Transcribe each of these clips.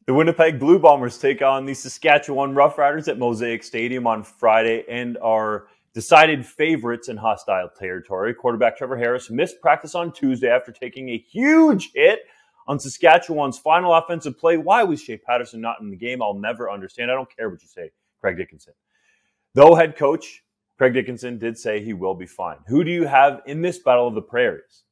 The Winnipeg Blue Bombers take on the Saskatchewan Roughriders at Mosaic Stadium on Friday and are decided favorites in hostile territory. Quarterback Trevor Harris missed practice on Tuesday after taking a huge hit on Saskatchewan's final offensive play. Why was Shea Patterson not in the game? I'll never understand. I don't care what you say, Craig Dickinson. Though head coach Craig Dickinson did say he will be fine. Who do you have in this Battle of the Prairies?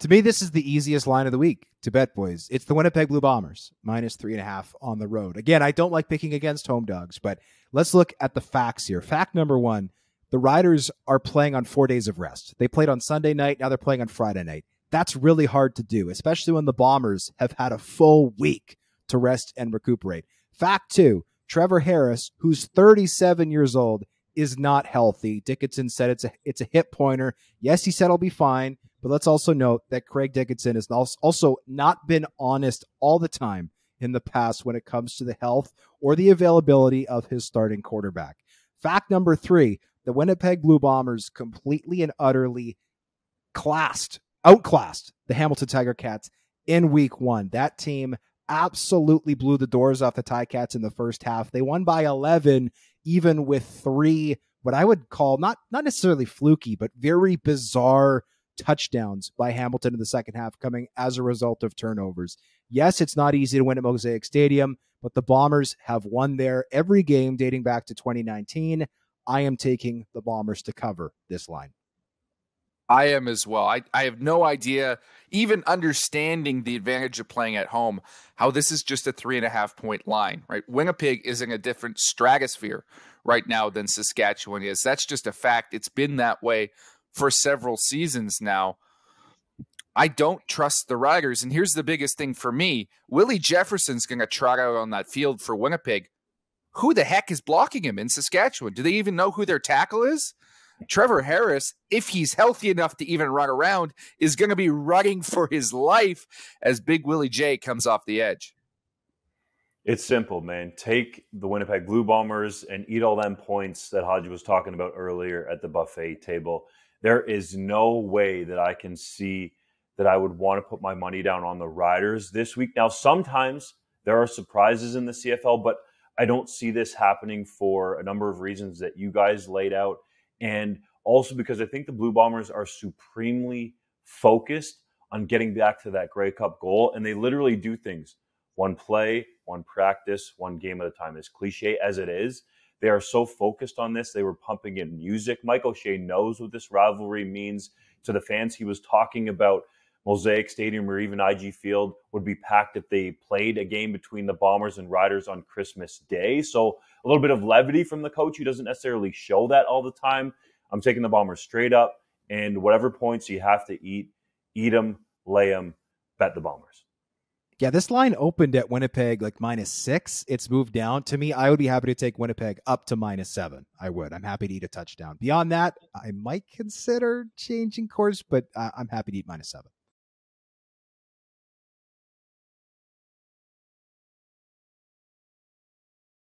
To me, this is the easiest line of the week to bet, boys. It's the Winnipeg Blue Bombers, -3.5 on the road. Again, I don't like picking against home dogs, but let's look at the facts here. Fact number one, the Riders are playing on 4 days of rest. They played on Sunday night, now they're playing on Friday night. That's really hard to do, especially when the Bombers have had a full week to rest and recuperate. Fact two, Trevor Harris, who's 37 years old, is not healthy. Dickinson said it's a hip pointer. Yes, he said he'll be fine. But let's also note that Craig Dickinson has also not been honest all the time in the past when it comes to the health or the availability of his starting quarterback. Fact number three, the Winnipeg Blue Bombers completely and utterly outclassed the Hamilton Tiger Cats in week one. That team absolutely blew the doors off the Ticats in the first half. They won by 11, even with three, what I would call not necessarily fluky, but very bizarre touchdowns by Hamilton in the second half coming as a result of turnovers. Yes, it's not easy to win at Mosaic Stadium, but the Bombers have won there every game dating back to 2019. I am taking the Bombers to cover this line. I am as well. I have no idea, even understanding the advantage of playing at home, how this is just a 3.5 point line, right? Winnipeg is in a different stratosphere right now than Saskatchewan is. That's just a fact. It's been that way for several seasons now. I don't trust the Riders. And here's the biggest thing for me. Willie Jefferson's going to trot out on that field for Winnipeg. Who the heck is blocking him in Saskatchewan? Do they even know who their tackle is? Trevor Harris, if he's healthy enough to even run around, is going to be running for his life as Big Willie J comes off the edge. It's simple, man. Take the Winnipeg Blue Bombers and eat all them points that Hodge was talking about earlier at the buffet table. There is no way that I can see that I would want to put my money down on the Riders this week. Now, sometimes there are surprises in the CFL, but I don't see this happening for a number of reasons that you guys laid out. And also because I think the Blue Bombers are supremely focused on getting back to that Grey Cup goal. And they literally do things one play, one practice, one game at a time. As cliche as it is, they are so focused on this. They were pumping in music. Mike O'Shea knows what this rivalry means to the fans. He was talking about Mosaic Stadium or even IG Field would be packed if they played a game between the Bombers and Riders on Christmas Day. So a little bit of levity from the coach. He doesn't necessarily show that all the time. I'm taking the Bombers straight up, and whatever points you have to eat them, lay them, bet the Bombers. Yeah, this line opened at Winnipeg like -6. It's moved down. To me, I would be happy to take Winnipeg up to -7. I would. I'm happy to eat a touchdown. Beyond that, I might consider changing course, but I'm happy to eat -7.